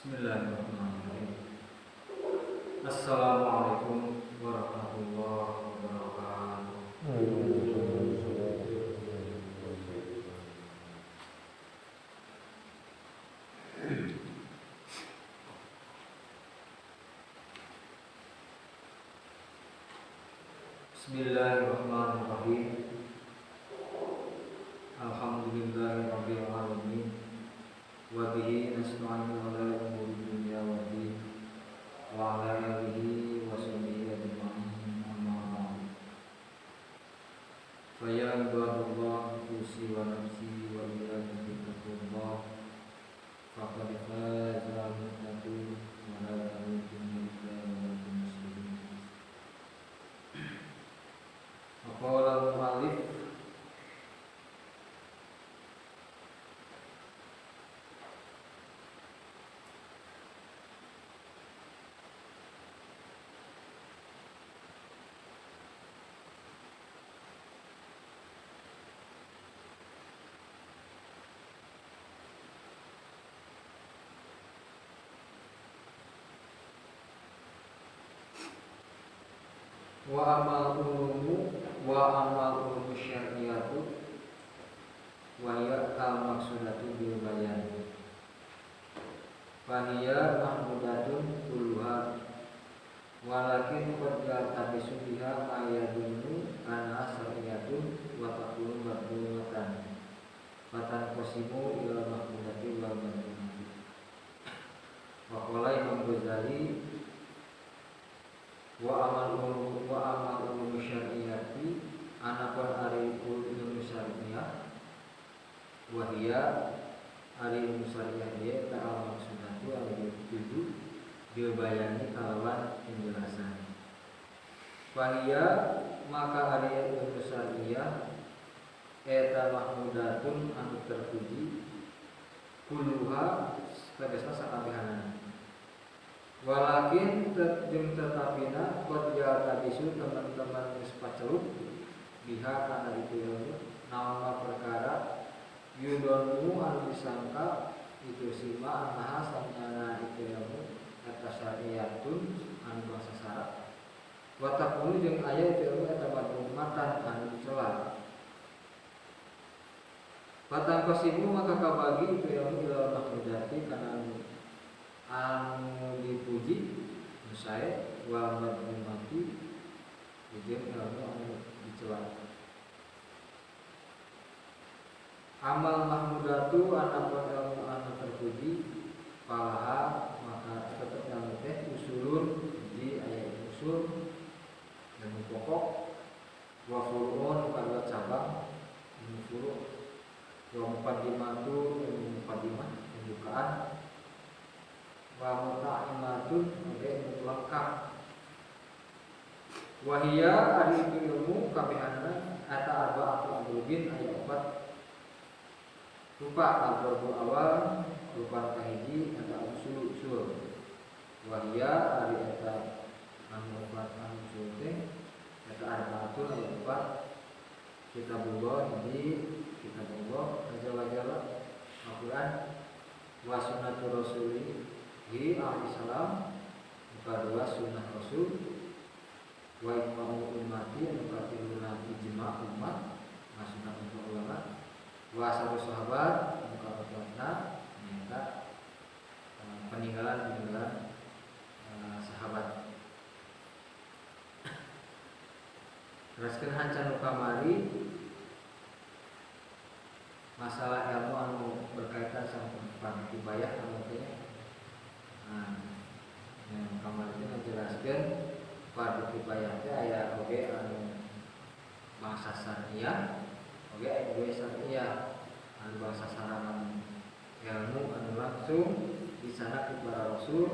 Bismillahirrahmanirrahim. Assalamualaikum warahmatullahi wabarakatuh. Bismillahirrahmanirrahim. Alhamdulillahirabbil alamin. Wa bihi nasta'inu ala umuri dunya waddin. Wa ala alihi wa sahbihi ajma'in. Amma ba'du. Fa ya ibadallah, usi wa nafsi wa iyyakum bittaqwallah. Faqad faza al-muttaqun wa la tamutunna illa wa antum muslimun. Qala al-mu'allif wa amal ulumu syar'iyatu wa ya al maksudatu bil bayan fahiya mahmudatun kulluha walakin qad yaltabisu biha ayadunu ana syar'iyatun wa taqulu mardumatan fatan qasimu ila mahmudati wal mardumati wa qala Imam Ghazali wa amal ulum syar'iyati anapun ari ulum syar'iyah wa hiya ari ulum syar'iyah dia ta'al maksudatu ari itu dibayani kalawan penjelasan wa hiya maka ari ulum syar'iyah eta mahmudatun anu terpuji kulluha kagesna sakabehanana. Walakin jeung tetapina qad yatabisu teman-teman geus pacelut biha kana itu ilmu naon perkara yudonu anu disangka itu sima anaha samana itu ilmu eta syariatun anu bangsa syarat wa taqulu jeung aya itu ilmu eta madhumatan anu dicela patang kosimu maka kabagi itu ilmu ila mahmudati kana anu dipuji musai wa madhumati jeung ilmu anu dicela. Amal mahmudatu anapun ilmu anu terpuji palaha maka tetep ilmu teh usulun di ayat usul ilmu pokok wa furu'un kadua cabang ilmu furu' wa muqaddimatu ilmu muqaddimah pembukaan wa muta'imatun oge lengkap wa hiya ari itu ilmu kabehanna eta arba'atu abrubin aya 4 rupa al-darbu awal rupa kahiji eta usul wa hiya ari eta anu 4 anu usul teh eta arba'atun aya 4 kitabullah kitabullah azza wa jalla Al-Qur'an wa sunnatur rasuli alaihi salam kedua sunnah rasul wa ijma'u ummati mukatiluna ijma' umat sunnah untuk ulama wa ashabu sahabat mukatiluna minta peninggalan sahabat teruskeun hancan kamari masalah ilmu anu berkaitan sama panitia anu teh yang kemarin menjelaskan pada kibaya teh aya oge anu bangsa syariah oge aya syariah anu bangsa sarangan ilmu anu langsung di sana kepada Rasul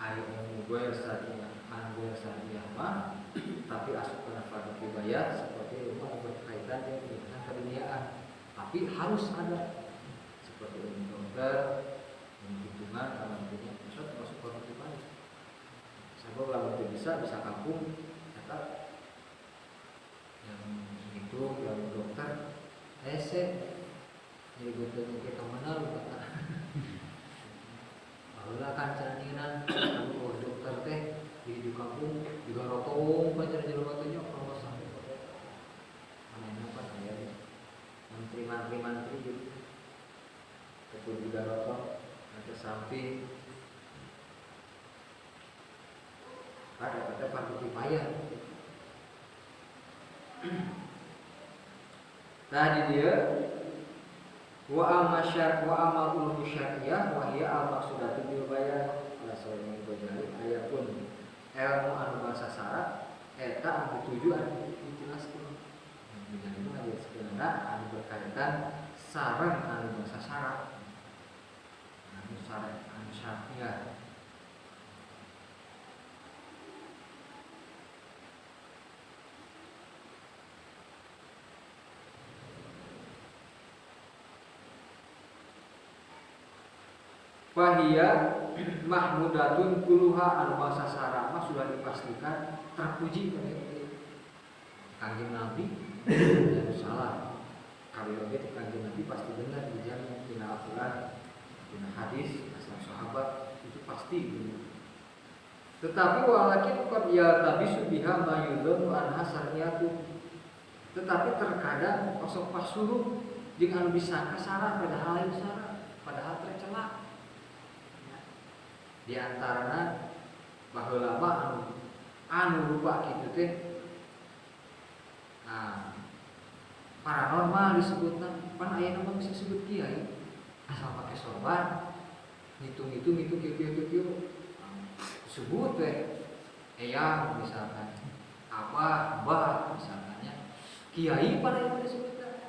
aya ilmu gue syariah anu gue syariah mah tapi asup pada kibaya seperti ilmu berkaitan dengan keduniaan tapi harus ada seperti ilmu dokter hitungan kalau punya pusat masuk ke mana sebab kalau bisa kampung kata yang itu yang dokter jadi gue tanya kita mana lu kata misalkan cenah kamu dokter teh di kampung juga rotong pacar jelema teh nya kalau sampai aneh apa aya menteri gitu betul juga rotong ada samping ada partai payah. Tadi dia wa amal ulum syariah wa hiya al maqsudatu bil bayan ala sayyidina Ghazali aya pun ilmu anu bahasa syarat eta anu tujuan dijelaskeun. Dengan itu aya sebenarnya anu berkaitan sareng anu bahasa syarat. Anu syarat anu syariah. Fahiyya mahmudatun kuluha anu bahasa sarama sudah dipastikan terpuji oleh Kanjeng Nabi dan salah. Kalau itu Kanjeng Nabi pasti benar dijamin dina Al-Qur'an, dina hadis, asal sahabat itu pasti benar. Tetapi walakin qad ya tabisu biha ma yudhanu an hasariyatu. Tetapi terkadang kosok pasuruh jeung anu disangka sarah padahal lain sarah, padahal tercela. Di antaranya baheula mah anu rupa kitu teh paranormal disebutna pan aya nama bisa disebut kiai asal pakai sorban ngitung kieu disebut teh eyang misalkan abah bah misalkannya kiai pan aya disebutna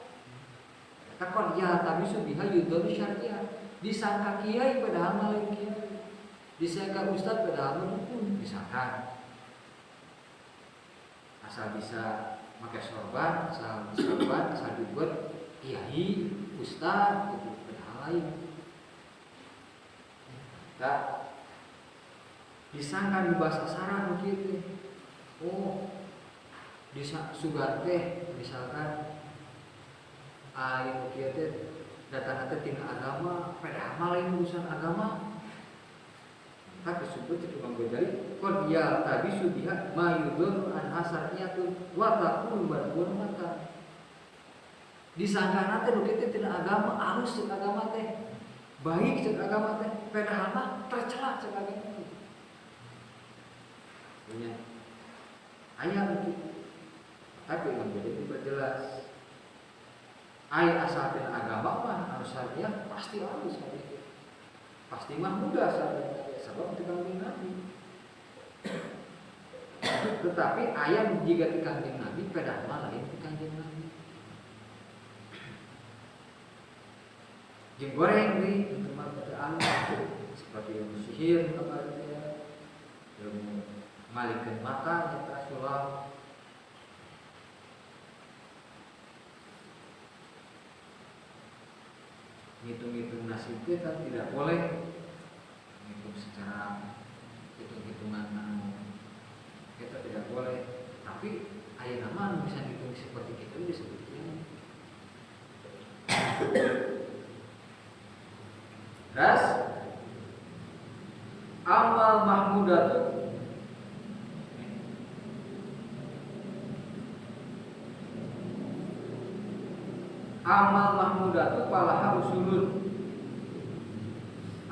takon ya tapi subiha yudhanu syariah disangka kiai padahal mah lain kiai disangka ustaz padahal pun misalkan asal bisa pakai sorban, asal dibuat kiai, ustaz gitu padahal lain. Tak disangka di bahasa sarang gitu. Oh, sugan teh misalkan ayo kieu teh datang teh tina agama, padahal lain urusan agama. Tapi disebut itu Imam Ghazali qad ya tabisu biha ma yudhun an asariyatun wa taqul badun mata disangkana teh nu kitu tina agama alus cek agama teh baik cek agama teh padahal mah tercela cek agama punya aya begitu. Tapi Imam Ghazali berjelas aya asal tina agama mah anu syariah pasti alus pasti mah mudah syariah sebab di Kanjeng Nabi. Tetapi ayam jika di Kanjeng Nabi padahal lain di Kanjeng Nabi. Jeung goreng di tempat bacaan seperti ilmu sihir kabarnya, ilmu malikeun mata nyata sulap. Ngitung-ngitung nasib kita tidak boleh secara hitung-hitungan kita tidak boleh, tapi aya nama bisa dihitung seperti itu disebutnya ras amal mahmudatun palaha usulun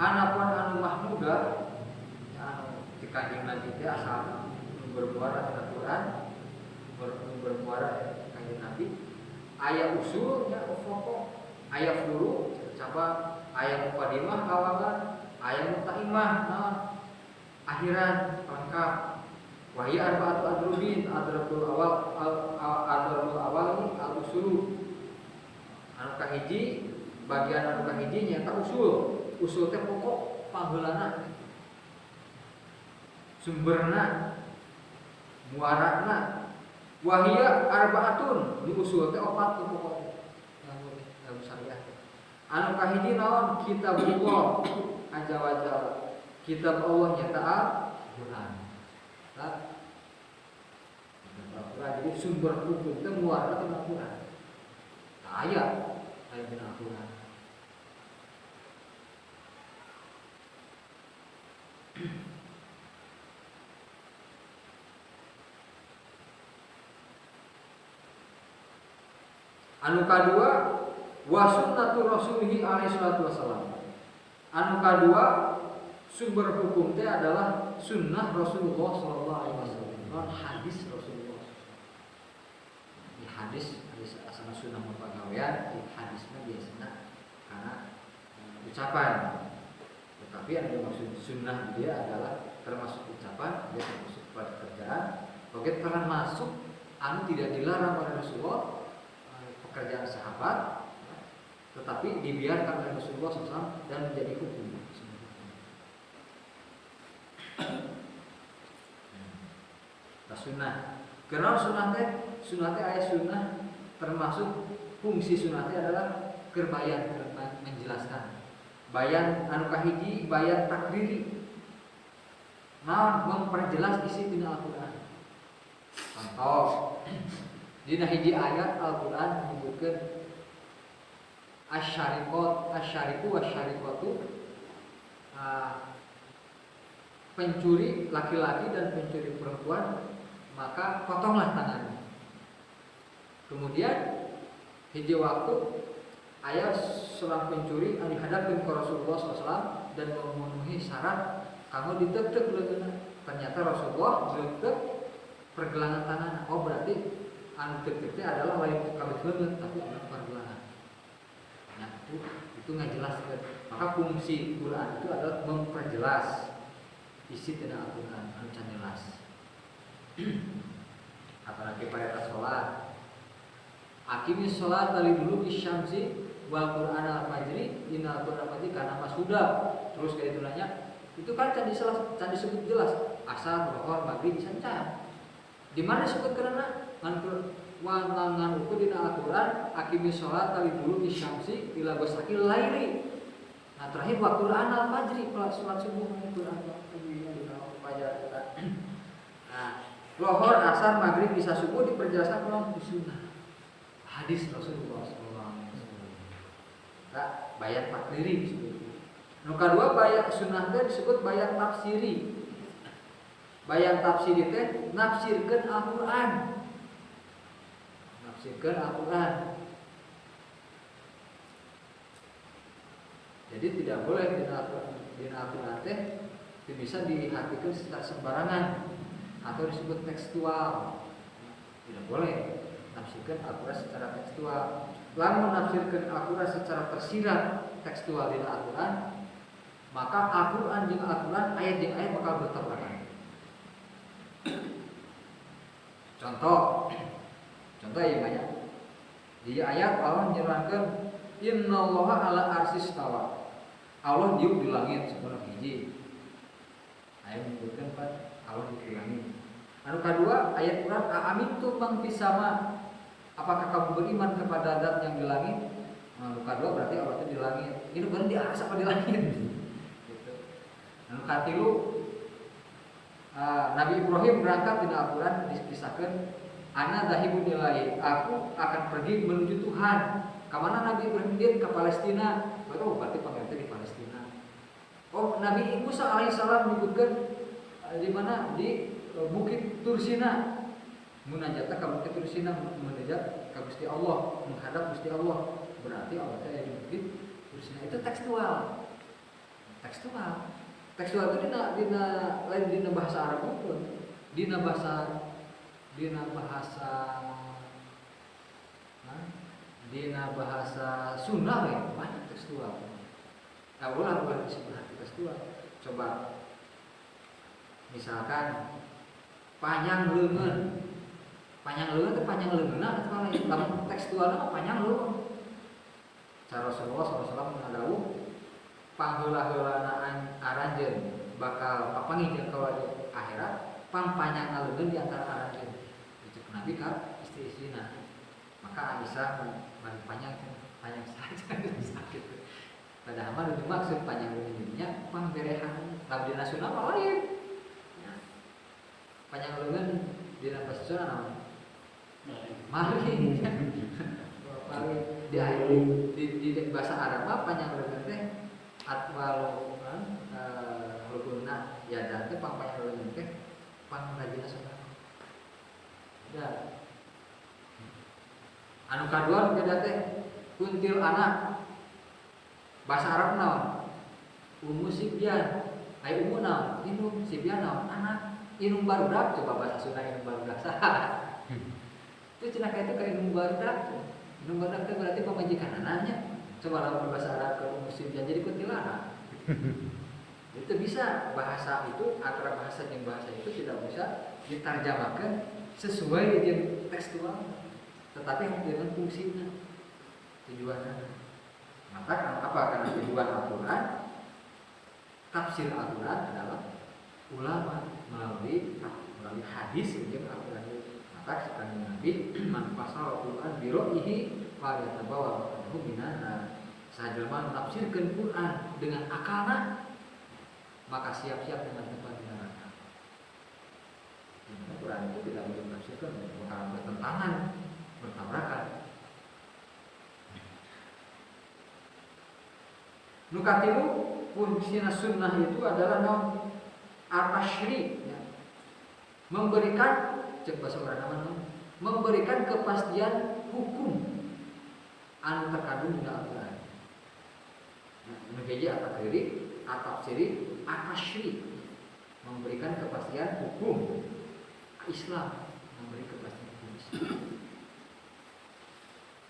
anapun anu mahmudah anu di Kanjeng Nabi teh asal bermuara tina Quran bermuara Kanjeng Nabi aya usulnya pokok aya furu coba aya muqaddimah awalan aya mutaimah akhiran lengkap wahya arba'atu adrubin adrabul awal al usulu anu kahiji bagian anu kahiji nya usul teh pokok pangheulana sumberna muarana wahia arbaatun di usul teh 4 pokok dalam syariah anu kahiji naon kitabullah azza wa jalla kitab Allah nyata Al-Qur'an jadi sumber hukum teh muarana teh Al-Qur'an ayat dina Al-Qur'an Anu kadua wa sunnatu rasulihi alaihi salatu wasalam. Anu kadua sumber hukum teh adalah sunnah Rasulullah sallallahu alaihi wasallam, non hadis Rasulullah. Di hadis asal sunnah mapagawean, di hadisnya biasanya karena ucapan. Tetapi yang dimaksud sunnah dia adalah termasuk ucapan, dia termasuk pekerjaan, oke termasuk anu tidak dilarang oleh Rasulullah, pekerjaan sahabat, tetapi dibiarkan oleh Rasulullah SAW dan menjadi hukum. Nah, sunnah. Karena sunnah teh ayat sunnah termasuk fungsi sunnah teh adalah kerbayan, menjelaskan. Bayan anu kahiji bayan takriri. Nah, memperjelas isi dina Al-Qur'an. Contoh, dina hiji ayat Al-Qur'an menyebutkan asyariku wasyarikatu, pencuri laki-laki dan pencuri perempuan, maka potonglah tangannya. Kemudian hiji waktu ayat seorang pencuri yang dihadapkan ke Rasulullah SAW dan memenuhi syarat kamu ditektek leungeunna. Ternyata Rasulullah ditektek pergelangan tangan. Oh berarti anu tektek adalah lain kawit leungeun tapi anu pergelangan. Nah itu ngajelaskeun. Maka fungsi Quran itu adalah memperjelas isi tina Al-Qur'an anu can jelas. Apalagi pada salat. Aqimis sholat dari dulu isyamsi wal Qur'an al-fajri innal Qur'an al-fajri kana masuda. Terus kayak itu nanya, itu kan can disebut jelas asar, zuhur, maghrib can. Di mana disebut karena ngan uku dina Al-Qur'an aqimis sholat dari dulu isyamsi ila ghasaqil laili. Nah terakhir wa Qur'an al-fajri sholat subuh Qur'an al-fajri dina fajar. Nah, zuhur, asar, maghrib, isya, subuh diperjelaskan dalam sunnah. Hadis Rasulullah SAW. Bayan takriri disebut. Nu kadua bayan sunnah teh disebut bayan tafsiri. Bayan tafsiri teh nafsirkeun Al-Qur'an. Nafsirkeun Al-Qur'an. Jadi tidak boleh dina Al-Qur'an teh bisa diartikan secara sembarangan atau disebut tekstual. Tidak boleh menafsirkan Al-Qur'an secara tekstual. Lamun menafsirkan Al-Qur'an secara tersirat tekstual di Al-Qur'an, maka Al-Qur'an jeung Al-Qur'an ayat jeung ayat bakal bertabrakan. Contoh yang banyak. Di ayat Allah menyerangkan innallaha ala arsis tawa. Allah diuk di langit sebenarnya hiji. Ayat menyebutkan Allah di langit. Anu kedua ayat Quran a'amintu man fis sama. Apakah kamu beriman kepada zat yang di langit? Anu kedua berarti Allah itu di langit. Ini bukan di atas apa di langit? Gitu. Anu katilu Nabi Ibrahim berangkat di Al-Qur'an dikisahkan ana dhahibun ilaihi. Aku akan pergi menuju Tuhan. Kemana Nabi Ibrahim dia ke Palestina? Berarti pengantin di Palestina. Oh, Nabi Musa alaihissalam menyebutkan di mana di Bukit Tursina. Munajat ka Bukit Tursina, munajat ka Gusti Allah, menghadap Gusti Allah. Berarti Allah teh di Bukit Tursina itu tekstual. Tekstual itu lain dina bahasa Arab pun. Dina bahasa Sunda banyak tekstual. Ulah disebut tekstual. Coba misalkan panjang leungeun teh panjang leungeunna eta lain. Lamun tekstualna panjang leungeun. Cara Rasulullah SAW mengadawuh pangheula-heulana aranjeun bakal papanggih jeung ka akhirat panjangna leungeun di antara aranjeun. Itu Nabi ka istri-istrina. Maka Aisyah panjang saja sakit. Padahal mah dimaksud panjang leungeunnya pangberehan. Lamun dina sunah mah lain. Panjang leungeun dina bahasa Sunda naon? Maling. Di bahasa Arab mah panjang leungeun teh atwal rukunna yadan teh panjang leungeun teh pangrajina sunah. Dan Anu kadua beda teh kuntil anak. Bahasa Arab naon? Ummu sibyan. Ai ummu naon? Inum sibyan naon? Anak. Inum barudak coba bahasa Sunda inum barudak saha. Itu cenah kayak itu kayak inum barudak. Inum barudak itu berarti pemajikan anaknya. Coba lawan bahasa Arab ke ummu sibyan jadi kuntil anak. Itu bisa bahasa itu antara bahasa dan bahasa itu tidak bisa diterjemahkan sesuai dengan tekstual, tetapi dengan fungsinya, tujuannya. Maka apa? Karena tujuan Al-Quran, tafsir Al-Quran adalah ulama melalui hadis yang Al-Quran itu. Maka sekali Nabi manfasal Al-Quran biroihi wa yatabawa maqadahu minan. Sajelma menafsirkan Quran dengan akalna, maka siap-siap dengan tempat di neraka. Quran itu tidak boleh ditafsirkan dengan bertentangan, bertabrakan. Nukatilu fungsinya sunnah itu adalah naon at-tasyri', ya. Memberikan cek bahasa orang nama memberikan kepastian hukum anu terkandung di Al-Quran. Menjadi at-tafsiri at-tasyri', memberikan kepastian hukum Islam, memberi kepastian hukum Islam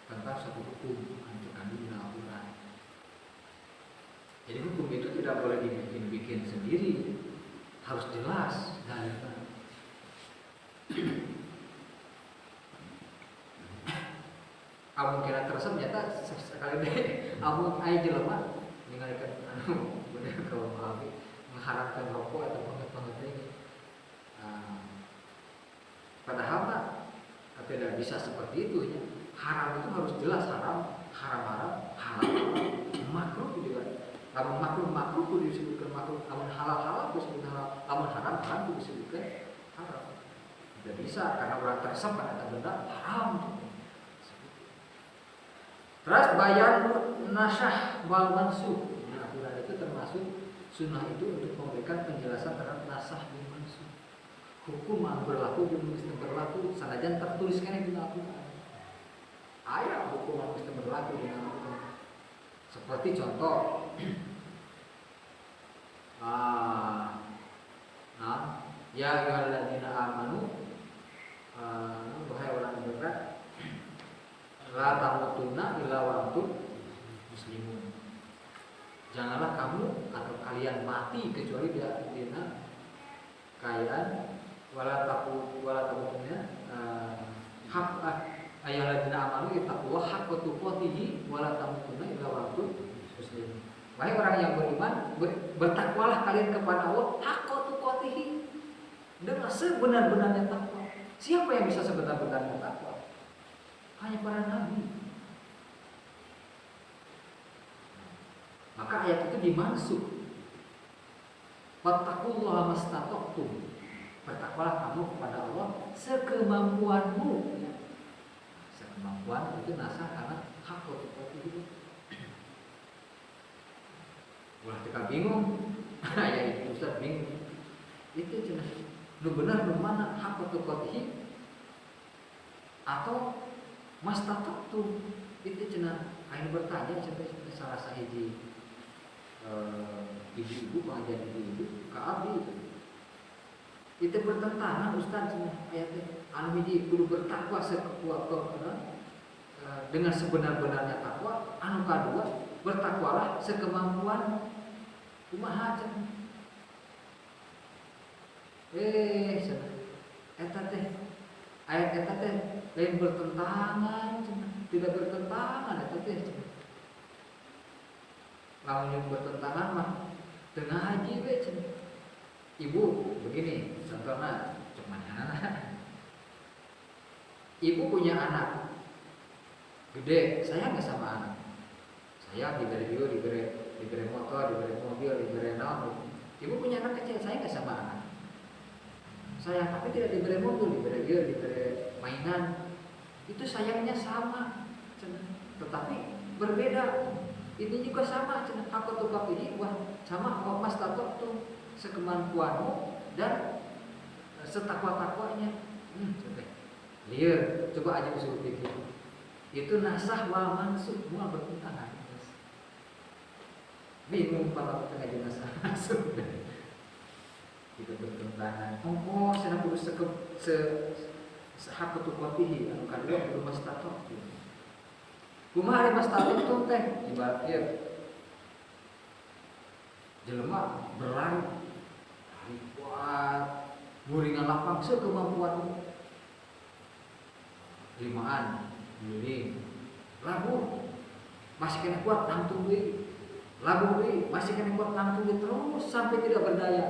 tentang satu hukum yang terkandung di Al-Quran. Jadi hukum itu tidak boleh dibikin-bikin sendiri, harus jelas dalilnya. Amun kira tersebut nyata sekali deh, amun aya jelema ningalikeun anu bener kalau pahami mengharamkan rokok atau penget-penget. Padahal mah tidak bisa seperti itu ya. Haram itu harus jelas haram, haram, halal, makruh juga. Amun makruh kudu disebutkan makruh, amun halal disebutkan halal, amun haram kudu disebutkan haram. Tidak bisa karena orang tersebut ada benda haram. Terus bayan nasyah wal mansukh. Aturan itu termasuk sunnah itu untuk memberikan penjelasan terhadap nasah dan mansukh. Hukum yang berlaku dan mesti berlaku sanajan tertuliskan di Al-Quran. Ayat hukum yang mesti berlaku di Al-Quran. Seperti contoh ya ayyuhalladzina amanu wahai orang beriman la tamutunna illa wa antum muslimun. Janganlah kamu atau kalian mati kecuali dia dina kalian wala tamutunna hak ayyuhalladzina amanu ittaqullaha haqqa tuqatih wala tamutunna illa wa antum muslimun. Wahai orang yang beriman, bertakwalah kalian kepada Allah haqqa tuqatih, dengan sebenar-benarnya takwa. Siapa yang bisa sebenar-benarnya takwa? Hanya para nabi. Maka ayat itu dimansukh. Wattaqullaha mastata'tum. Bertakwalah kamu kepada Allah sekemampuanmu. Ya. Sekemampuan itu nasah karena hak itu. Ulah kita bingung. Ayat itu Ustaz bingung. Itu cina nu benar nu mana hak itu atau mastata'tum itu cina aing bertanya sampai salah sahiji ibu-ibu pengajian ibu-ibu ka abdi itu bertentangan Ustaz cina ayatnya anu hiji kudu bertakwa dengan sebenar-benarnya takwa, anu kadua bertakwalah sekemampuan kumaha cina eta teh ayat eta teh lain bertentangan cina tidak bertentangan eta teh cina lamun yang bertentangan mah tengah haji we cina ibu begini contohnya cuman anak ibu punya anak gede saya nggak sama anak saya diberi bio diberi motor diberi mobil diberi naon ibu punya anak kecil saya nggak sama anak saya tapi tidak diberi mobil diberi bio diberi mainan itu sayangnya sama tetapi berbeda ini juga sama aku tukar ini sama mas tato tuh sekemampuanmu dan setakwa-takwanya lihat coba aja usul pikir Itu nasah wal mansukh semua bertentangan. Bingung kalau kita ngaji nasah mansukh. Itu bertentangan. Oh, saya kudu sehakutu kotihi anu kadua kudu mastato. Kumaha mastato itu teh ibarat ieu jelema berlari kuat guringan lapang sekemampuan limaan guling labuh masih kena kuat nangtung deui labuh deui masih kena kuat nangtung deui terus sampai tidak berdaya.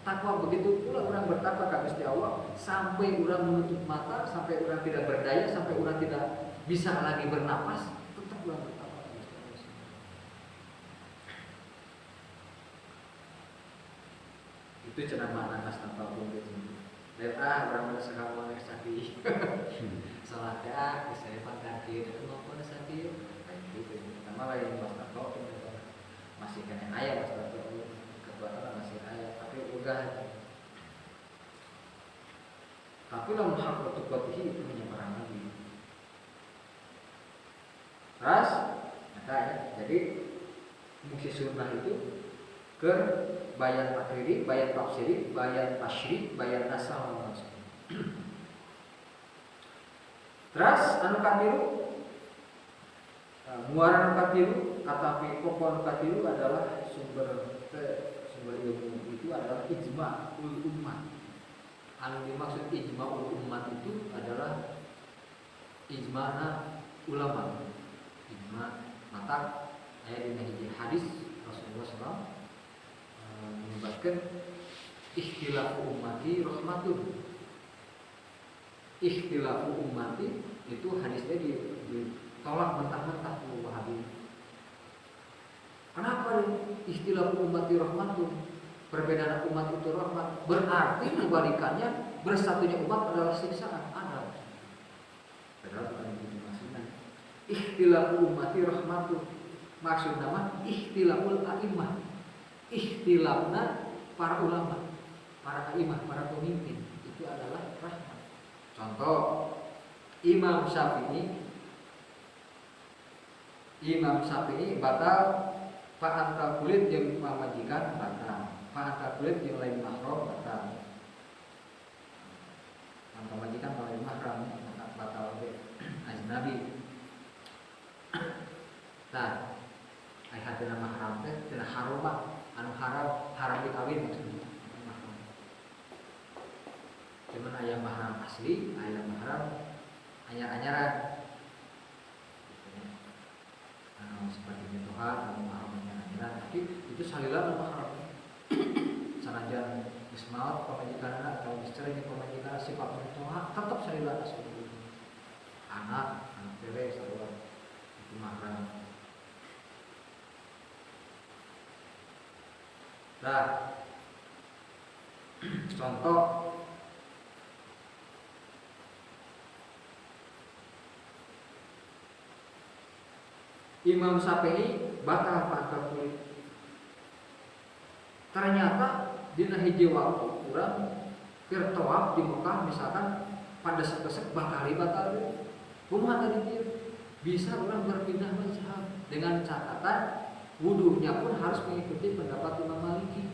Takwa begitu pula orang bertakwa ka Gusti Allah sampai orang menutup mata, sampai orang tidak berdaya, sampai orang tidak bisa lagi bernapas, tetap orang bertakwa ka Gusti Allah. Itu cenah makna nas tanpa pun itu. Lihat orang merasa kamu yang sakit, salah dah, saya pangkati, dan maupun sakit, kayak gitu. Pertama lain mas tanpa masih kena ayat mas tanpa kekuatan masih ayat. Udah. Tapi lamun hak kotihi itu hanya perang lagi. Ras, ya. Jadi fungsi sunnah itu ke bayan takriri, bayan tafsiri, bayan tasyri, bayan nasal langsung. Terus anu katilu muara anu katilu atapi pokok anu katilu adalah sumber ilmu itu adalah ijma' ul ummat. Anu dimaksud ijma' ul ummat itu adalah ijma'na ulama. Ijma' mata ayat ini hadis Rasulullah SAW menyebutkan ikhtilafu ummati rahmatun. Ikhtilafu ummati itu hadisnya ditolak mentah-mentah oleh Wahabi. Kenapa istilah umat rahmatun? Perbedaan umat itu rahmat. Berarti kebalikannya bersatunya umat adalah siksaan. Ada. Padahal bukan itu maksudnya. Ikhtilafu ummati rahmatun. Maksud nama ikhtilaful a'imah. Ikhtilafna para ulama, para a'imah, para pemimpin itu adalah rahmat. Contoh Imam Syafi'i batal Pak kulit yang majikan batal, Pak kulit yang lain mahram batal. Antar majikan lain mahram batal ajnabi. Nah, ai hadina mahram teh tina haroma, anu haram dikawin maksudnya. Cuman aya mahram asli, aya mahram anyar-anyaran. Seperti Tuhan, anu mahram tapi itu salila mahram. Sanajan ismaut pemajikan atau istri ini pemajikan sifat Tuhan tetap salila seperti itu. Anak tere salila itu mahram. Nah, contoh Imam Syafi'i batal pakai kulit. Ternyata dina hiji waktu urang keur tawaf di Mekah misalkan pada sekesek batal. Kumaha tadi dia? Bisa orang berpindah mazhab dengan catatan wudunya pun harus mengikuti pendapat Imam Maliki.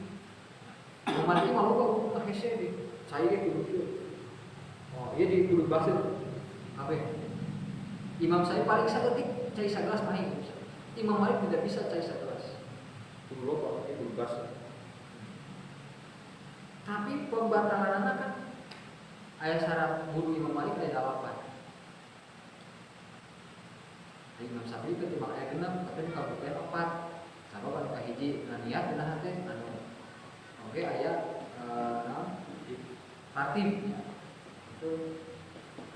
Imam Maliki mau kok pakai sedi. Saya kudu. Oh, iya di kudu basir. Apa? Imam saya paling saeutik cai sagelas main. Imam Malik tidak bisa cai sagelas. Kudu loba pakai kudu basir. Tapi pembatalan kan aya syarat wudu Imam Malik aya 8. Imam Syafi'i itu timbang aya 6, tapi kabuktian 4. Sabab anu kahiji niat dina hate anu oge aya tartib ya. Itu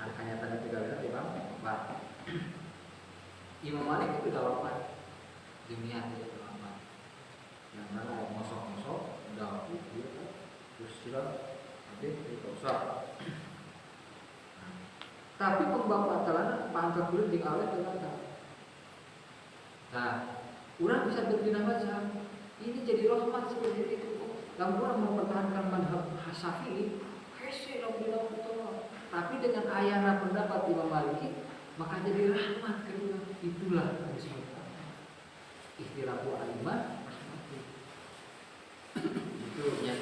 angkanya tadi 3 timbang 4. Imam Malik itu 8. Diniat itu 8. Yang mana mosok-mosok udah gitu terus sila nanti dikosa. Tapi pembatalan pangkat kulit di awet dengan. Nah, orang bisa berpindah mazhab. Ini jadi rahmat seperti itu. Lalu orang mempertahankan mazhab Syafi'i, hese lamun betul. Tapi dengan ayana pendapat Imam Maliki, maka jadi rahmat kedua. Itulah yang disebut ikhtilafu al-iman rahmati. Itu ya.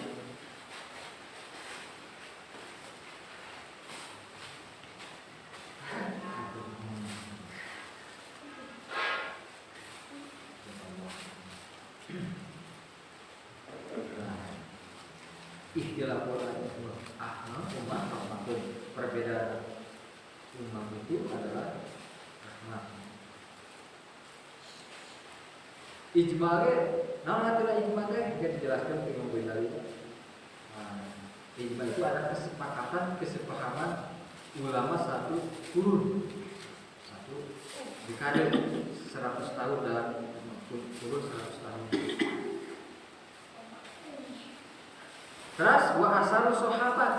Ikhtilafu al-iman rahmatun. Perbedaan umat itu adalah rahmat. Ijma' nah itulah ijma' yang dijelaskan di Imam Ghazali. Ijma' itu adalah kesepahaman ulama satu kurun, satu dekade 100 tahun dalam kurun 100 tahun. Terus wa asal sahabat,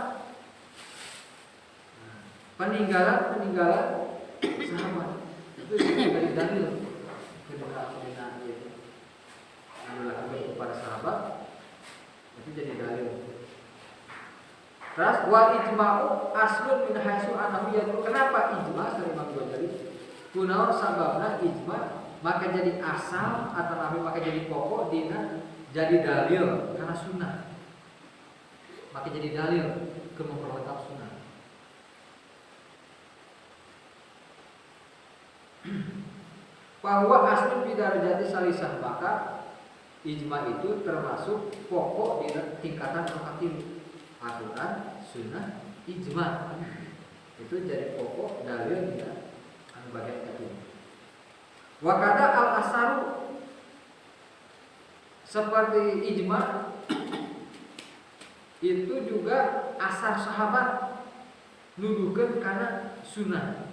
peninggalan sahabat itu dari dalil kedekatan itu adalah kepada sahabat itu jadi dalil. Terus wal ijma'u aslun min haitsu annahu yadul. Kenapa ijma' dari Imam Ghazali? Kunaon sababna ijma' maka jadi asal atau nabi maka jadi pokok dina jadi dalil karena sunnah. Maka jadi dalil ke memperlengkap sunnah. Bahwa asli bidarajati salisah maka ijma itu termasuk pokok di tingkatan rokatim aturan sunnah ijma itu jadi pokok dalil di bagian ketiga. Wakada al asaru seperti ijma itu juga asar sahabat nuduhkeun kana sunnah.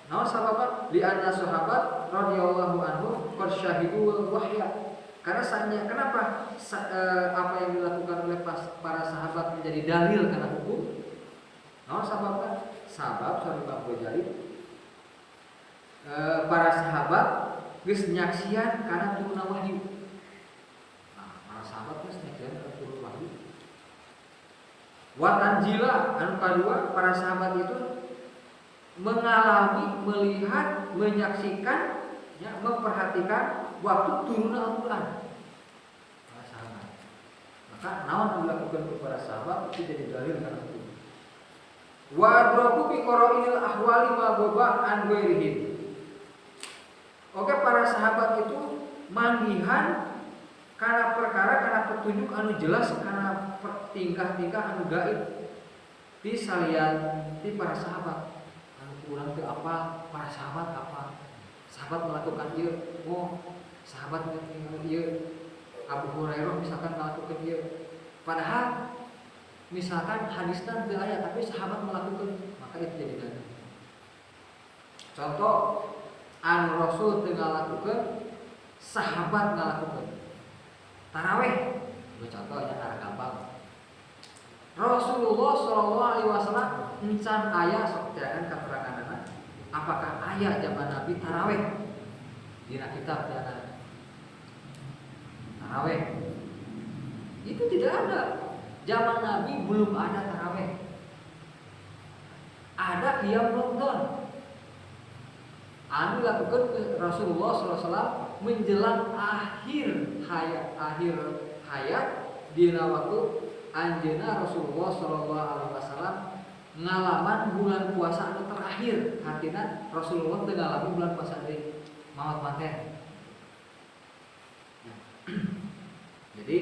Nah, sahabat di anna sahabat radhiyallahu anhu qad syahidu wahya. Karena saatnya kenapa apa yang dilakukan oleh para sahabat menjadi dalil karena hukum? Nah, sahabat sorry Bang Ghazali para sahabat geus nyaksian karena turun wahyu. Nah, para sahabat geus nyaksian karena turun wahyu. Wa tanjila anu kadua para sahabat itu mengalami, melihat, menyaksikan, ya, memperhatikan waktu turunnya Al-Quran. Para sahabat. Maka naon yang dilakukan kepada sahabat itu jadi dalil karena itu. Wa adraku bi qara'il ahwali ma goba an ghairihim. Oke, para sahabat itu manggihan karena perkara karena petunjuk anu jelas karena tingkah-tingkah anu gaib di salian di para sahabat. Kurang ke apa para sahabat apa sahabat melakukan ieu sahabat melakukan ieu Abu Hurairah misalkan melakukan ieu padahal misalkan hadisnya teu aya tapi sahabat melakukan maka itu jadi dalil. Contoh anu Rasul teu ngalakukeun sahabat ngalakukeun tarawih itu contohnya cara gampang. Rasulullah SAW encan aya sok tiakan keteranganna apakah aya zaman Nabi tarawih dina kitab dana tarawih itu tidak ada. Zaman Nabi belum ada tarawih, ada qiyam Ramadan anu dilakukan Rasulullah SAW menjelang akhir hayat dina waktu anjeunna Rasulullah SAW ngalaman bulan puasa anu terakhir. Artinya Rasulullah teu ngalami bulan puasa deui maot manten. Jadi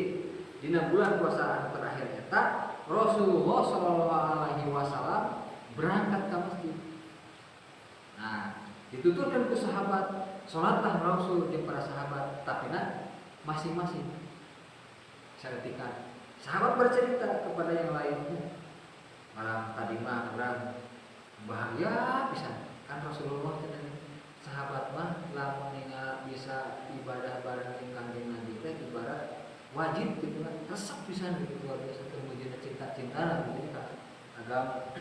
dina bulan puasa anu terakhir eta Rasulullah SAW berangkat ke masjid. Nah, dituturkan ke sahabat, salatlah Rasul jeung para sahabat, tapina masing-masing saeutik sahabat bercerita kepada yang lainnya. Malam tadi mah orang bahagia pisan kan Rasulullah teh sahabat mah lamun ningal bisa ibadah bareng Kanjeng Nabi teh ibarat wajib gitu kan resep pisan gitu luar biasa kemudian cinta-cintaan gitu kan agama.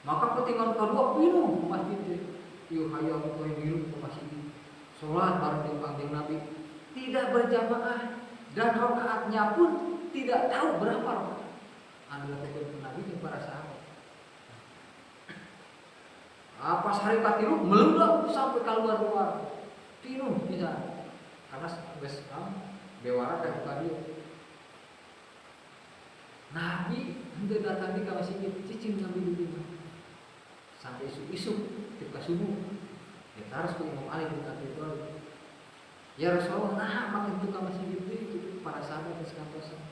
Maka ketinggalan kedua minum ke masjid teh. Ieu hayang poe minum ke masjid. Salat bareng dengan Kanjeng Nabi tidak berjamaah dan rakaatnya pun tidak tahu berapa rakaat. Anu dilakukan Nabi dan para sahabat. Pas hari katilu melenggang sampai keluar tilu bisa karena geus bewara teh buka dia. Nabi henteu datang di ka masjid cicing ngambil di mana. Sampai isu-isu ketika subuh. Ya harus ke Imam Ali bin Abi Thalib. Ya Rasulullah, nah makin itu ka masjid itu para sahabat geus kantosan.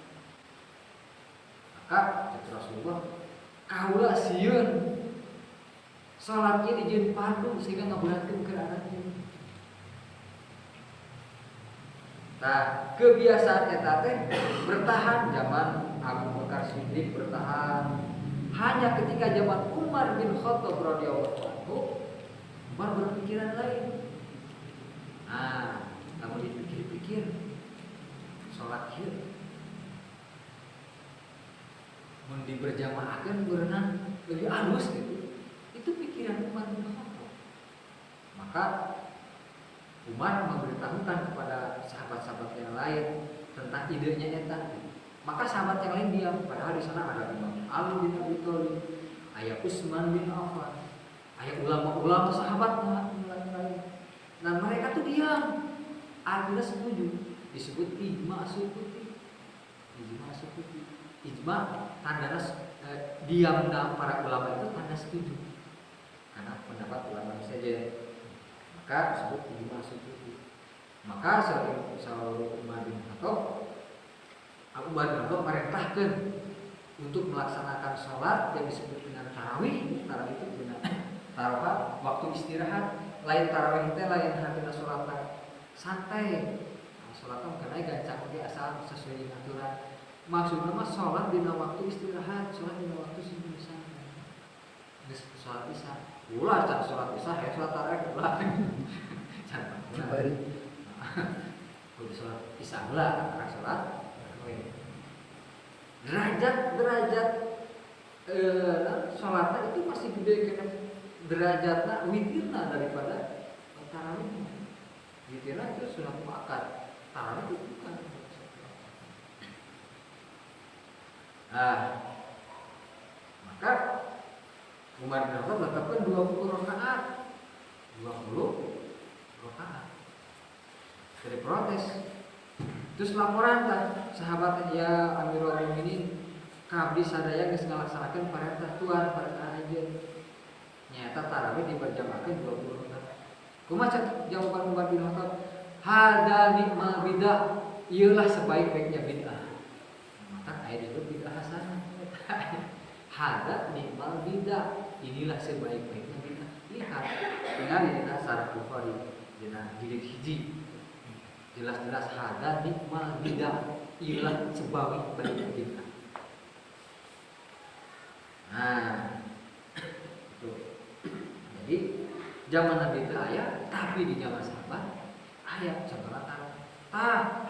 Maka Rasulullah kaula sieun salat ieu dijieun fardu sehingga ngaberatkeun ke anaknya. Nah, kebiasaan eta teh bertahan zaman Abu Bakar Siddiq, bertahan hanya ketika zaman Umar bin Khattab radhiyallahu anhu Umar berpikiran lain. Nah, kamu dipikir-pikir salat ieu mun diberjamaahkeun berenang lebih halus gitu. Itu pikiran Umar bin Khattab. Maka Umar memberitahukan kepada sahabat-sahabat yang lain tentang idenya eta. Maka sahabat yang lain diam. Padahal di sana ada Imam Ali bin Abi Thalib, ayah Utsman bin Affan, ayah ulama-ulama sahabat lain. Nah mereka tuh diam. Akhirnya setuju. Disebut ijma sukuti. Ijma sukuti. Ijma tanda diamnya para ulama itu tanda setuju. Karena pendapat ulama saja. Maka disebut ijma sukuti. Maka Saudara Umar bin Khattab merintahkan untuk melaksanakan sholat yang disebut dengan tarawih. Tarawih itu benar tarawih waktu istirahat. Lain tarawih itu lain hadina sholat santai. Sholat bukan aja gancang di asal sesuai dengan aturan. Maksudnya mah sholat dina waktu istirahat, sholat dina waktu sibuk santai. Sholat isya, ulah can sholat isya, ya sholat tarawih ulah. Jangan ulah. Udah sholat isya ulah, karena sholat. Derajat sholatnya itu masih gede karena derajatnya witirna daripada tarawih. Witirna itu sunat muakkad, tarawih itu bukan. Nah, maka Umar bin Khattab menetapkan 20 rakaat. 20 rakaat. Jadi protes. Terus laporan kan sahabat ya Amirul Mukminin kabdi sadaya geus ngalaksanakeun perintah Tuhan pada ajeun. Nyata tarawih diberjamaahkeun 20 rakaat. Kumaha jawaban Umar bin Khattab? Hada nikmal bidah. Ieulah sebaik-baiknya bid'ah. Maka aya disebut bid'ah hasanah. Hada nikmal bidah. Inilah sebaik-baiknya bid'ah. Lihat, tinggal di Sahih Bukhari dina jilid 1. Jelas-jelas hada nikmal bidah. Ilah sebaik-baiknya bid'ah. Nah, itu. Jadi zaman Nabi itu aya, tapi di zaman sahabat aya contohna tarawih.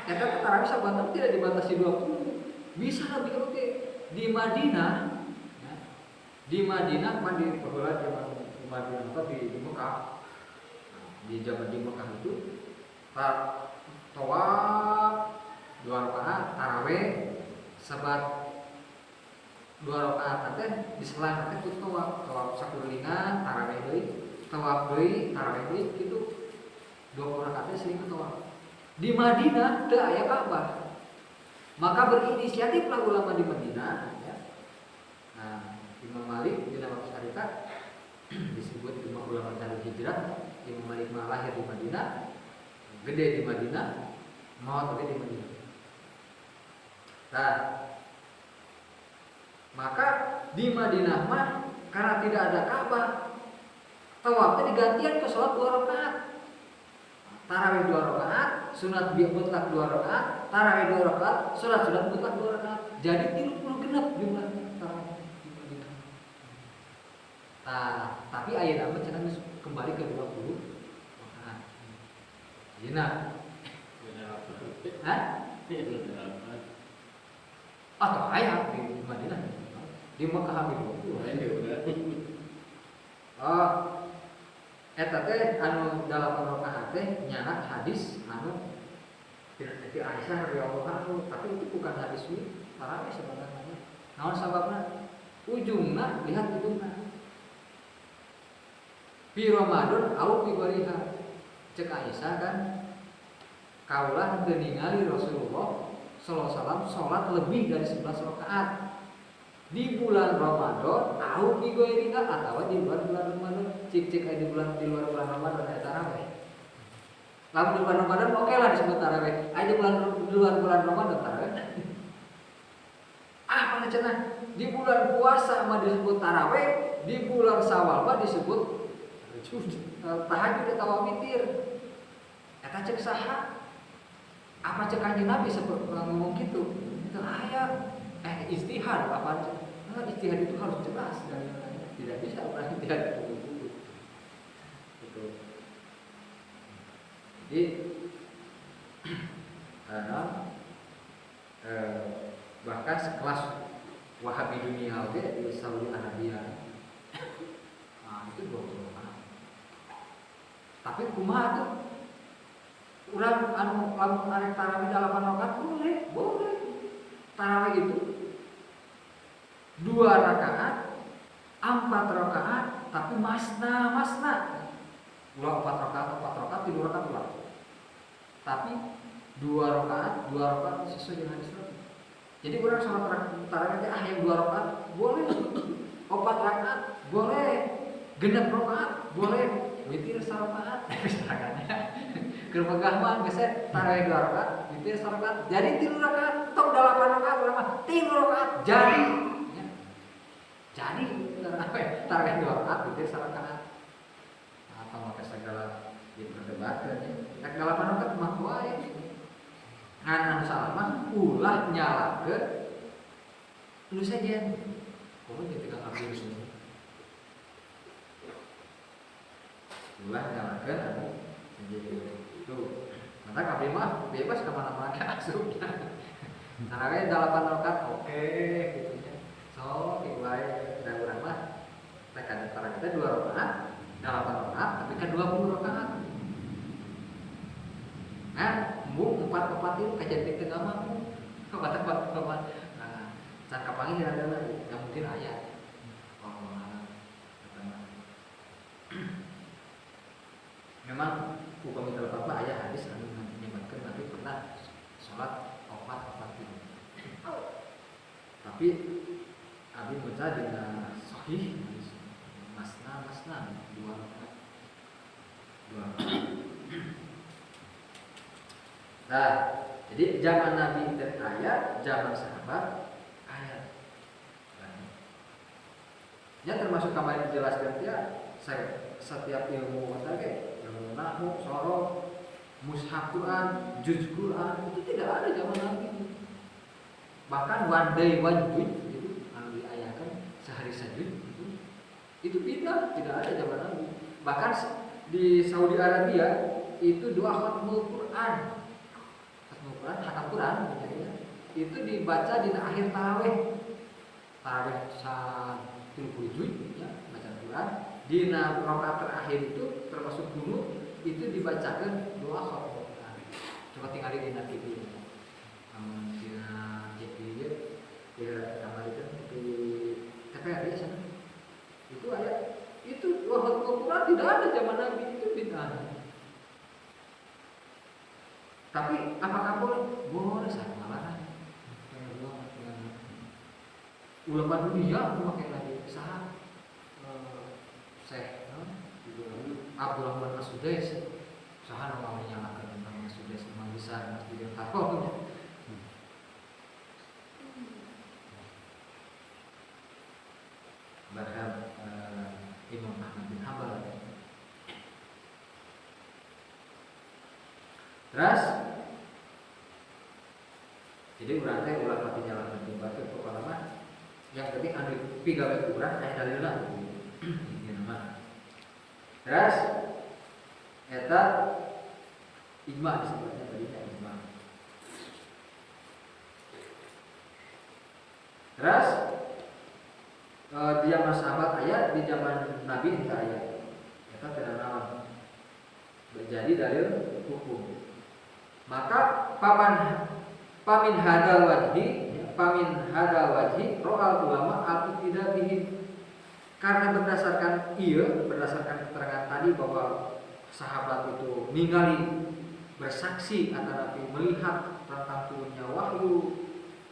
Eta tarawih sahabat tidak dibatasi 20. Bisa lebih oke. Di Madinah, ya, di Madinah kan di perguruan zaman Umar bin Khattab di Mekah. Di zaman di Mekah itu tawaf 2 rakaat, tarawih sebat 2 rakaat teh diselang teh ku tawaf sakuringan, tarawih deui, tawaf deui, tarawih deui kitu 20 rakaat teh sering tawaf. Di Madinah teu aya Ka'bah. Maka berinisiatiflah ulama di Madinah ya. Nah, Imam Malik bin Abu Syarikat disebut Imam ulama Darul Hijrah. Imam Malik lahir di Madinah, gede di Madinah, maut gede di Madinah. Nah, maka di Madinah mah karena tidak ada Ka'bah, tawafnya digantian ke sholat 2 rakaat. Tarawih 2 rakaat, sunat mutlak 2 rakaat, tarawih 2 rakaat, sunat mutlak 2 rakaat. Jadi 30 genap jumlah tarawih di Madinah. Nah, tapi ayeuna mah cenah kembali ke 20 rakaat. Ayeuna hah? Atau ayah di Madinah, di Mekah hampir 20. Oh, eta teh anu 8 rakaat teh nyanak hadis anu Siti Aisyah radhiyallahu anha, tapi itu bukan hadis tarawih sebenarnya. Naon sababna? Ujungna lihat ujungna. Fi Ramadan au fi ghariha. Cek Aisyah kan kaulah teu ningali Rasulullah sallallahu alaihi wasallam salat lebih dari 11 rakaat di bulan Ramadan au fi ghariha atawa di luar bulan Ramadan. Cik di luar bulan Ramadan aya tarawih. Lamun di bulan Ramadan oke lah disebut tarawih. Aya di luar bulan Ramadan tarawih. Apa cenah? Di bulan puasa mah disebut tarawih, di bulan Syawal mah disebut tahajud atawa witir. Eta cek saha? Apa cek Kanjeng Nabi seperti ngomong gitu? Itu aya ijtihad apa? Ijtihad itu harus jelas dan tidak bisa orang ijtihad begitu. Gitu. Jadi bahkan sekelas Wahabi dunia di Saudi Arabia. Nah, itu 20 orang. Tapi kumaha tuh? Urang anu lamun arek tarawih 8 rakaat boleh. Tarawih itu 2 rakaat, 4 rakaat, tapi masna. Ulah 4 rakaat, 3 rakaat ulah. Tapi 2 rakaat sesuai dengan hadis Nabi. Jadi urang salat tarawih yang 2 rakaat boleh. 4 rakaat boleh. 6 rakaat boleh. Witir 1 rakaat. Keur megah mah geus tarawih 2 rakaat, witir 1 rakaat. Jadi 3 rakaat, tong 8 rakaat urang mah 3 rakaat jadi. Ya. Jadi tarawih 2 rakaat, witir 1 rakaat. Apa maka segala diperdebatkan ya. Nek 8 rakaat mah wae. Anu salah mah ulah nyalakeun nu sajen. Kudu ketika abdi semua. Ulah nyalakeun anu sajen. Tuh, maka kabeh mah bebas kemana-mana asupna. Tarawih 8 rakaat oke gitu nya. So, ibae da urang mah teh kada tarawih 2 rakaat, 8 rakaat tapi kan 20 rakaat. Nah, embung 4 itu kajentik teu mampu. 4. Nah, can kapanggih ada yang mungkin aya. Memang hukum itu apa ayah hadis anu menyebutkan Nabi pernah sholat 4 itu. Tapi Abi baca dengan sahih masna 2 rakaat. Nah, jadi zaman Nabi itu ayat, zaman sahabat ayat. Ya termasuk kemarin dijelaskan ya, setiap ilmu materi nahu, sorof, mushaf Quran, juz Quran itu tidak ada zaman Nabi. Bahkan one day one week itu anu diayakan sehari sajud itu bid'ah, tidak ada zaman Nabi. Bahkan di Saudi Arabia itu doa khatmul Quran, khatam Quran itu dibaca di akhir tarawih 30 juz ya, baca Quran di rakaat terakhir itu termasuk dulu itu dibacakan doa khatmul Quran. Coba tinggal di TV. Dina JP ya, kamar itu di TVRI ya sana. Itu ayat itu doa khatmul Quran tidak ada zaman Nabi, itu bid'ah. Tapi apakah boleh? Boleh, saya melarang. Ulama dunia memakai lagi sah Syekh Abdurrahman As-Sudais saha nu menyalakan tentang As-Sudais Imam besar Masjidil Haram. Bahkan Imam Ahmad bin Hanbal. Terus jadi urang teh ulah pati nyalakan tiba teh pokona yang penting anu pigawe urang aya dalilna gitu mah. Terus eta ijma disebutnya tadi ijma. Terus di zaman sahabat aya, di zaman Nabi enta aya. Eta teu naon. Menjadi dalil hukum. Maka pamin hadal wajhi ro'al ulama al-iqtida bihi. Karena berdasarkan keterangan tadi bahwa sahabat itu ningali bersaksi antara Nabi melihat tentang turunnya wahyu,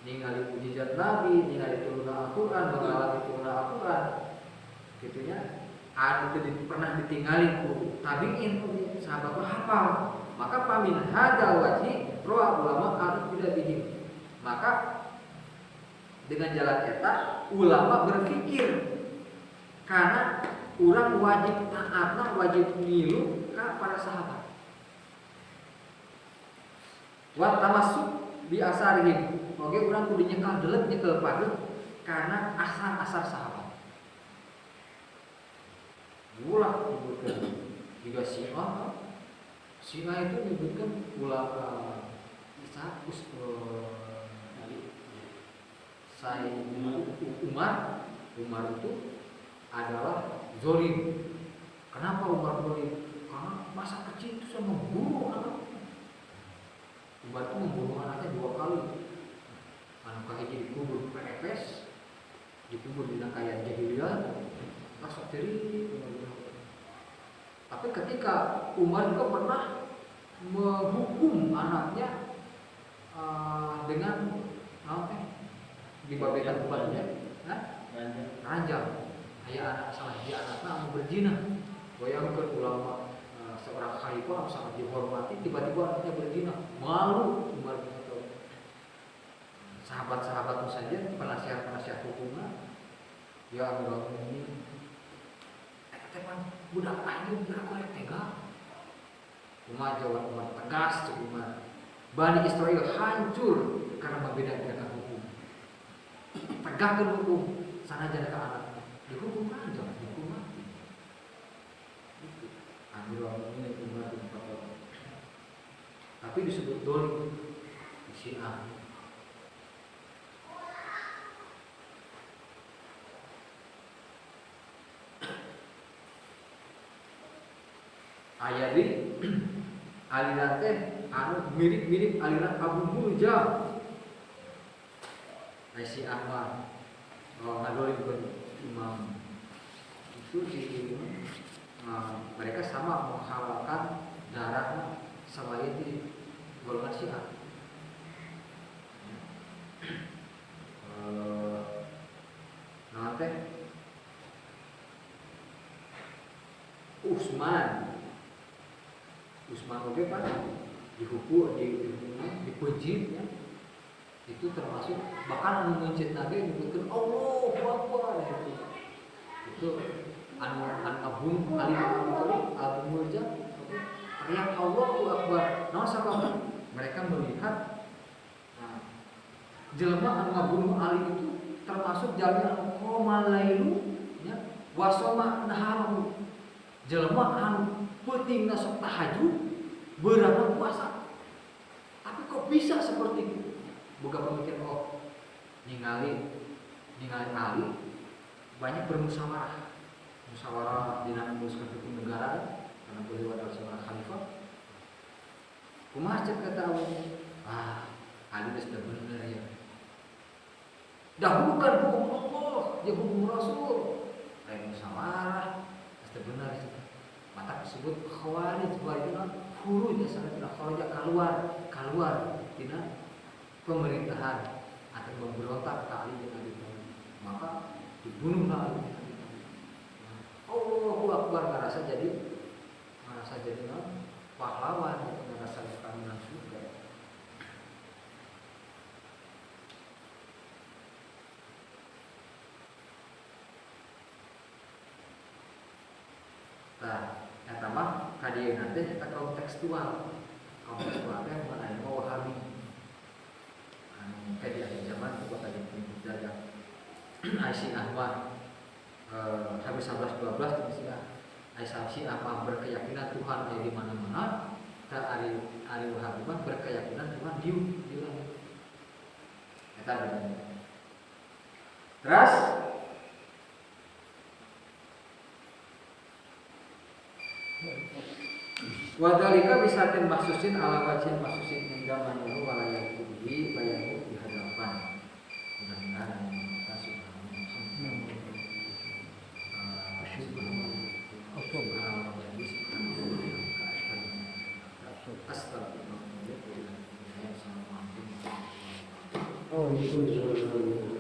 ningali mujizat Nabi, ningali turunnya Al-Quran, mengalami turunnya Al-Quran, gitunya. Anu itu pernah ditinggalin ku tabiin sahabat hafal. Maka pamin hada wajib roa ulama arif tidak bihin. Maka dengan jalan eta ulama berpikir karena orang wajib taatna wajib nilu ka para sahabat. Wa tamasuk bi asarihim. Oke, orang kudu nyekal deuleuh nyekel padu karena asar-asar sahabat. Ulah menyebutkan juga Syiah itu menyebutkan ulama Umar itu adalah zolim. Kenapa Umar zolim? Karena masa kecil itu sudah membunuh anak. Umar itu membunuh anaknya 2 kali. Anak kahiji dikubur pepes, dikubur di nangkayan jahiliyah. Masuk diri. Tapi ketika Umar juga pernah menghukum anaknya dengan dibabekan bulannya, ranjang. Ayah anak salah dia anaknya berzina. Bayangkan ulama seorang khalifah sangat dihormati, tiba-tiba anaknya berzina, malu Umar itu. Sahabat-sahabatnya saja penasihat hukumnya, ya Amirul Mukminin. Teman budak ayu biar aku tega. Umar jawab Umar tegas cek Umar. Bani Israel hancur karena membeda-bedakan hukum. Tegakkan hukum sana jadi ke anak. Dihukum kan jangan dihukum mati. Itu Amirul Mukminin Umar bin Khattab. Tapi disebut dolim di Syiah. Ayat ini aliran teh anu mirip-mirip aliran Abu Murja. Si Ahmad ngadoli imam itu mereka sama menghalalkan darah selain di golongan Syiah. Nanti Utsman oke Pak dihukum dikunci ya. Itu termasuk bahkan mengunci Nabi menyebutkan Allahu Akbar itu anu Abu Ali Abu Murja teriak Allahu Akbar. Nah sahabat mereka melihat jelema anu ngabunuh Ali itu termasuk jalmi anu qomal lailu ya wasoma naharu jelema anu pentingna sok tahajud beurang puasa. Tapi kok bisa seperti itu? Boga pemikir ningali Ali banyak bermusyawarah di dalam memutuskan hukum negara karena beliau adalah seorang khalifah. Kumaha cek kata Ali sudah benar ya. Dahulukan hukum Allah, ya hukum Rasul. Lain musyawarah sudah benar itu. Mata disebut khawarij itu huruj sangat tidak khawarij keluar tidak pemerintahan atau memberontak ke Ali bin Abi Thalib, maka dibunuhlah Ali bin Abi Thalib. Allahu Akbar merasa jadi pahlawan, merasa keamanan surga. Nah, eta mah kadieu nanti eta kontekstual yang mana mau Wahabi. Kayak di akhir zaman itu kata yang Aisyah Ahmad habis 11-12 Aisyah apa berkeyakinan Tuhan ada di mana-mana. Dan Ari Wahabi berkeyakinan Tuhan di langit. Eta bedanya. Terus wadalika bisa maksusin ala wajin maksusin hingga manyahu walayah kubihi bayahu di hadapan. Mudah-mudahan kita subhanahu ومن كل شر